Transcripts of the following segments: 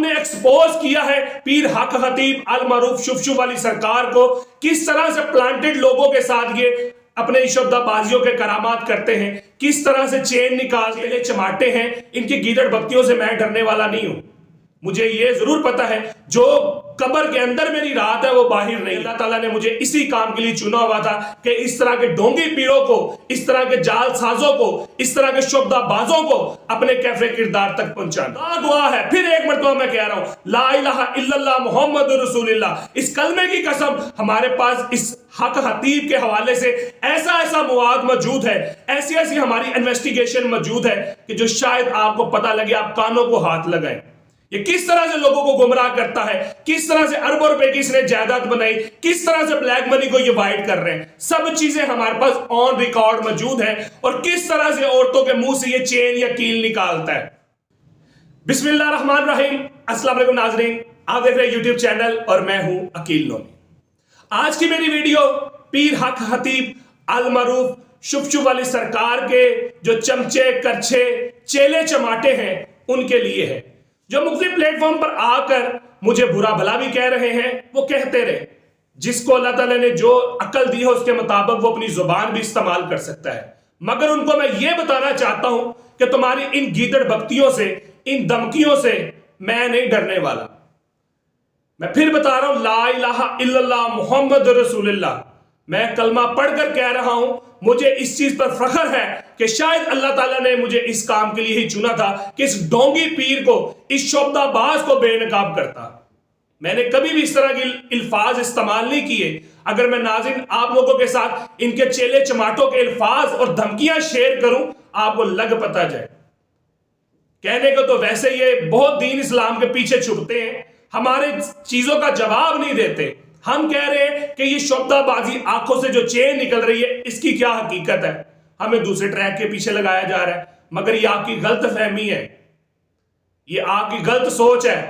ہم نے ایکسپوز کیا ہے پیر حق خطیب المعروف شفشو والی سرکار کو، کس طرح سے پلانٹڈ لوگوں کے ساتھ یہ اپنے شبدہ بازیوں کے کرامات کرتے ہیں، کس طرح سے چین نکالتے ہیں، چماٹے ہیں۔ ان کی گیدڑ بکتیوں سے میں ڈرنے والا نہیں ہوں، مجھے یہ ضرور پتا ہے جو قبر کے اندر میری رات ہے وہ باہر نہیں۔ اللہ تعالیٰ نے مجھے اسی کام کے لیے چنا ہوا تھا کہ اس طرح کے ڈونگی پیروں کو، اس طرح کے جال سازوں کو، اس طرح کے شبدہ بازوں کو اپنے کیفے کردار تک پہنچانا۔ گواہ ہے، پھر ایک مرتبہ میں کہہ رہا ہوں، لا الہ الا اللہ محمد رسول اللہ۔ اس کلمے کی قسم ہمارے پاس اس حق خطیب کے حوالے سے ایسا مواد موجود ہے، ایسی ہماری انویسٹیگیشن موجود ہے کہ جو شاید آپ کو پتہ لگے، آپ کانوں کو ہاتھ لگائیں۔ یہ کس طرح سے لوگوں کو گمراہ کرتا ہے، کس طرح سے اربوں روپے کی اس نے جائیداد بنائی، کس طرح سے بلیک منی کو یہ وائٹ کر رہے ہیں، سب چیزیں ہمارے پاس آن ریکارڈ موجود ہیں، اور کس طرح سے عورتوں کے منہ سے یہ چین یا کیل نکالتا ہے۔ بسم اللہ الرحمن الرحیم۔ السلام علیکم ناظرین، آپ دیکھ رہے ہیں یوٹیوب چینل اور میں ہوں عقیل نونی۔ آج کی میری ویڈیو پیر حق خطیب المعروف شفشو والی سرکار کے جو چمچے کرچھے چیلے چماٹے ہیں ان کے لیے ہے، جو مختلف پلیٹ فارم پر آ کر مجھے برا بھلا بھی کہہ رہے ہیں۔ وہ کہتے رہے، جس کو اللہ تعالیٰ نے جو عقل دی ہے اس کے مطابق وہ اپنی زبان بھی استعمال کر سکتا ہے، مگر ان کو میں یہ بتانا چاہتا ہوں کہ تمہاری ان گیدڑ بکتیوں سے، ان دھمکیوں سے میں نہیں ڈرنے والا۔ میں پھر بتا رہا ہوں، لا الہ الا اللہ محمد رسول اللہ۔ میں کلمہ پڑھ کر کہہ رہا ہوں، مجھے اس چیز پر فخر ہے کہ شاید اللہ تعالیٰ نے مجھے اس کام کے لیے ہی چنا تھا کہ اس ڈونگی پیر کو، اس شعبدہ باز کو بے نقاب کرتا۔ میں نے کبھی بھی اس طرح کی الفاظ استعمال نہیں کیے۔ اگر میں ناظرین آپ لوگوں کے ساتھ ان کے چیلے چماٹوں کے الفاظ اور دھمکیاں شیئر کروں، آپ کو لگ پتا جائے۔ کہنے کو تو ویسے یہ بہت دین اسلام کے پیچھے چھپتے ہیں، ہمارے چیزوں کا جواب نہیں دیتے۔ ہم کہہ رہے ہیں کہ یہ شعبدہ بازی آنکھوں سے جو چین نکل رہی ہے اس کی کیا حقیقت ہے، ہمیں دوسرے ٹریک کے پیچھے لگایا جا رہا ہے، مگر یہ آپ کی غلط فہمی ہے، یہ آپ کی غلط سوچ ہے۔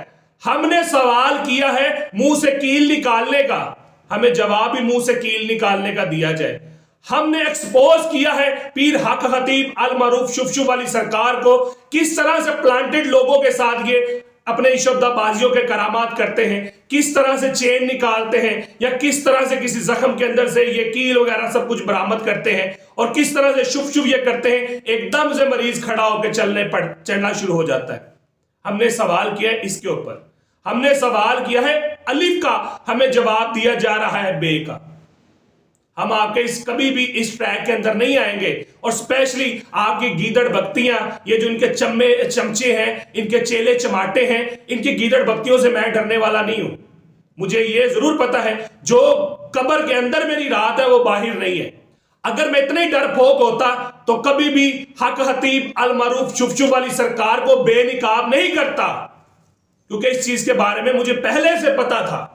ہم نے سوال کیا ہے منہ سے کیل نکالنے کا، ہمیں جواب بھی منہ سے کیل نکالنے کا دیا جائے۔ ہم نے ایکسپوز کیا ہے پیر حق خطیب المعروف شفشو والی سرکار کو، کس طرح سے پلانٹڈ لوگوں کے ساتھ یہ اپنے شبدہ بازیوں کے کرامات کرتے ہیں، کس طرح سے چین نکالتے ہیں، یا کس طرح سے کسی زخم کے اندر سے یہ کیل وغیرہ سب کچھ برآمد کرتے ہیں، اور کس طرح سے شف شف یہ کرتے ہیں، ایک دم سے مریض کھڑا ہو کے چلنا شروع ہو جاتا ہے۔ ہم نے سوال کیا ہے اس کے اوپر، ہم نے سوال کیا ہے الف کا، ہمیں جواب دیا جا رہا ہے بے کا۔ ہم آپ کے کبھی بھی اس ٹریک کے اندر نہیں آئیں گے، اور اسپیشلی آپ کی گیدڑ بکتیاں، یہ جو ان کے چمچے ہیں، ان کے چیلے چماٹے ہیں، ان کی گیدڑ بکتیوں سے میں ڈرنے والا نہیں ہوں، مجھے یہ ضرور پتا ہے جو قبر کے اندر میری رات ہے وہ باہر نہیں ہے۔ اگر میں اتنے ڈرپوک ہوتا تو کبھی بھی حق خطیب المعروف شفشو والی سرکار کو بے نقاب نہیں کرتا، کیونکہ اس چیز کے بارے میں مجھے پہلے سے پتا تھا۔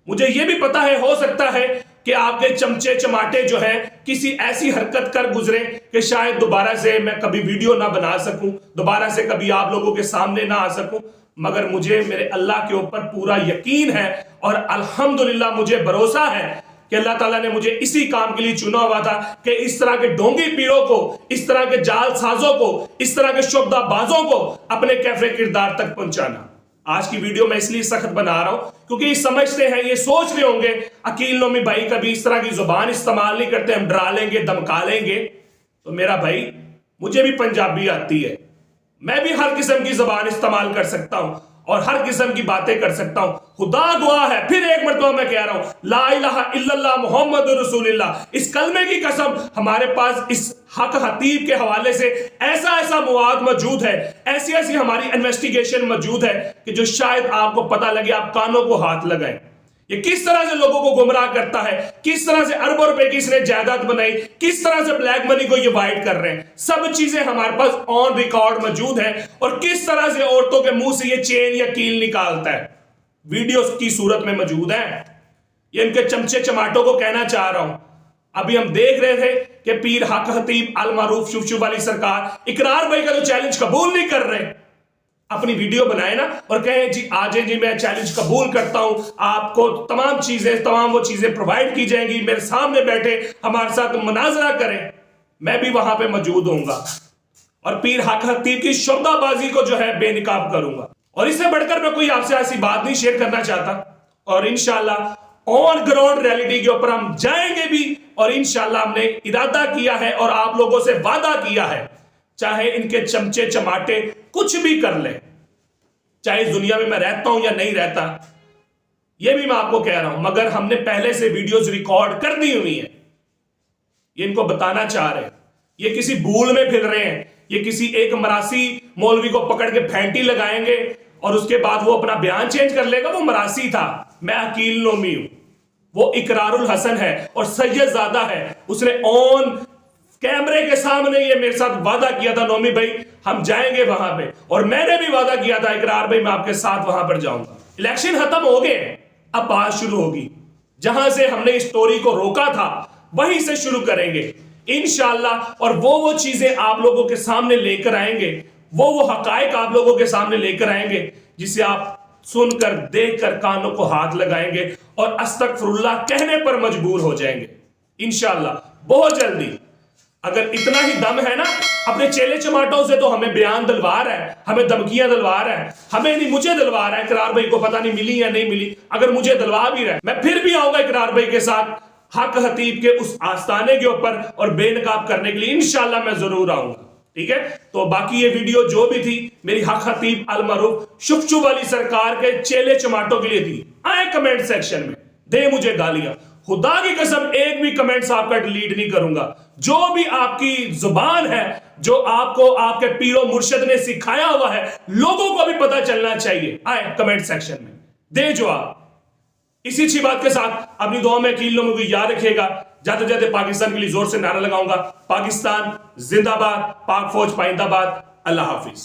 مجھے یہ بھی پتا ہے، ہو سکتا ہے کہ آپ کے چمچے چماٹے جو ہیں کسی ایسی حرکت کر گزرے کہ شاید دوبارہ سے میں کبھی ویڈیو نہ بنا سکوں، دوبارہ سے کبھی آپ لوگوں کے سامنے نہ آ سکوں، مگر مجھے میرے اللہ کے اوپر پورا یقین ہے، اور الحمدللہ مجھے بھروسہ ہے کہ اللہ تعالیٰ نے مجھے اسی کام کے لیے چنا ہوا تھا کہ اس طرح کے ڈونگی پیروں کو، اس طرح کے جال سازوں کو، اس طرح کے شعبدہ بازوں کو اپنے کیفے کردار تک پہنچانا۔ آج کی ویڈیو میں اس لیے سخت بنا رہا ہوں کیونکہ یہ سمجھتے ہیں، یہ سوچ رہے ہوں گے عقیل نومی بھائی کبھی اس طرح کی زبان استعمال نہیں کرتے، ہم ڈرا لیں گے، دمکا لیں گے۔ تو میرا بھائی، مجھے بھی پنجابی آتی ہے، میں بھی ہر قسم کی زبان استعمال کر سکتا ہوں اور ہر قسم کی باتیں کر سکتا ہوں۔ خدا گواہ ہے، پھر ایک مرتبہ میں کہہ رہا ہوں، لا الہ الا اللہ محمد رسول اللہ۔ اس کلمے کی قسم ہمارے پاس اس حق خطیب کے حوالے سے ایسا مواد موجود ہے، ایسی ہماری انویسٹیگیشن موجود ہے کہ جو شاید آپ کو پتہ لگے، آپ کانوں کو ہاتھ لگائیں۔ یہ کس طرح سے لوگوں کو گمراہ کرتا ہے، کس طرح سے اربوں روپے کی اس نے جائیداد بنائی، کس طرح سے بلیک منی کو یہ وائٹ کر رہے ہیں، سب چیزیں ہمارے پاس آن ریکارڈ موجود ہیں، اور کس طرح سے عورتوں کے منہ سے یہ چین یا کیل نکالتا ہے، ویڈیوز کی صورت میں موجود ہیں۔ یہ ان کے چمچے چماٹوں کو کہنا چاہ رہا ہوں۔ ابھی ہم دیکھ رہے تھے کہ پیر حق خطیب المعروف شفشو والی سرکار اقرار بھائی کا جو چیلنج قبول نہیں کر رہے، اپنی ویڈیو بنائے نا اور کہیں جی آجیں جی میں چیلنج قبول کرتا ہوں، آپ کو تمام وہ چیزیں پرووائڈ کی جائیں گی، میرے سامنے بیٹھے ہمارے ساتھ مناظرہ کریں، میں بھی وہاں پہ موجود ہوں گا اور پیر حق خطیب کی شعبدہ بازی کو جو ہے بے نقاب کروں گا۔ اور اس سے بڑھ کر میں کوئی آپ سے ایسی بات نہیں شیئر کرنا چاہتا، اور انشاءاللہ آن گراؤنڈ ریئلٹی کے اوپر ہم جائیں گے بھی، اور انشاءاللہ ہم نے ارادہ کیا ہے اور آپ لوگوں سے وعدہ کیا ہے، چاہے ان کے چمچے چماٹے کچھ بھی کر لیں، چاہے اس دنیا میں رہتا ہوں یا نہیں رہتا، یہ بھی میں آپ کو کہہ رہا ہوں، مگر ہم نے پہلے سے ویڈیوز ریکارڈ کر دی ہوئی ہیں، یہ ان کو بتانا چاہ رہے ہیں، یہ کسی بھول میں پھر رہے ہیں، یہ کسی ایک مراسی مولوی کو پکڑ کے پھینٹی لگائیں گے اور اس کے بعد وہ اپنا بیان چینج کر لے گا، وہ مراسی تھا، میں عقیل نومی ہوں، وہ اقرار الحسن ہے اور سید زادہ ہے، اس نے آن کیمرے کے سامنے یہ میرے ساتھ وعدہ کیا تھا، نومی بھائی ہم جائیں گے وہاں پہ، اور میں نے بھی وعدہ کیا تھا اقرار بھائی میں آپ کے ساتھ وہاں پر جاؤں گا۔ الیکشن ختم ہو گئے، اب بات شروع ہوگی، جہاں سے ہم نے اس سٹوری کو روکا تھا وہیں سے شروع کریں گے انشاءاللہ، اور وہ چیزیں آپ لوگوں کے سامنے لے کر آئیں گے، وہ حقائق آپ لوگوں کے سامنے لے کر آئیں گے جسے آپ سن کر دیکھ کر کانوں کو ہاتھ لگائیں گے اور استغفر اللہ کہنے پر مجبور ہو جائیں گے انشاءاللہ بہت جلدی۔ اگر اتنا ہی دم ہے نا اپنے چیلے چماٹوں سے، تو ہمیں بیان دلوا رہا ہے، ہمیں دھمکیاں دلوا رہا ہے، ہمیں نہیں مجھے دلوا رہا ہے، اقرار بھائی کو پتہ نہیں ملی یا نہیں ملی، اگر مجھے دلوا بھی رہا ہے میں پھر بھی آؤں گا اقرار بھائی کے ساتھ حق خطیب کے اس آستانے کے اوپر اور بے نقاب کرنے کے لیے انشاءاللہ میں ضرور آؤں گا، ٹھیک ہے؟ تو باقی یہ ویڈیو جو بھی تھی میری حق خطیب المعروف شفشو والی سرکار کے چیلے چماٹوں کے لیے تھی، آئے کمنٹ سیکشن میں دے مجھے گالیاں، خدا کی قسم ایک بھی کمنٹس آپ کا ڈیلیٹ نہیں کروں گا، جو بھی آپ کی زبان ہے، جو آپ کو آپ کے پیر و مرشد نے سکھایا ہوا ہے، لوگوں کو بھی پتہ چلنا چاہیے، آئے کمنٹ سیکشن میں دے جواب۔ اسی اچھی بات کے ساتھ اپنی دعا میں عقیل نومی کو یاد رکھے گا، جاتے جاتے پاکستان کے لیے زور سے نعرہ لگاؤں گا، پاکستان زندہ باد، پاک فوج پائندہ باد، اللہ حافظ۔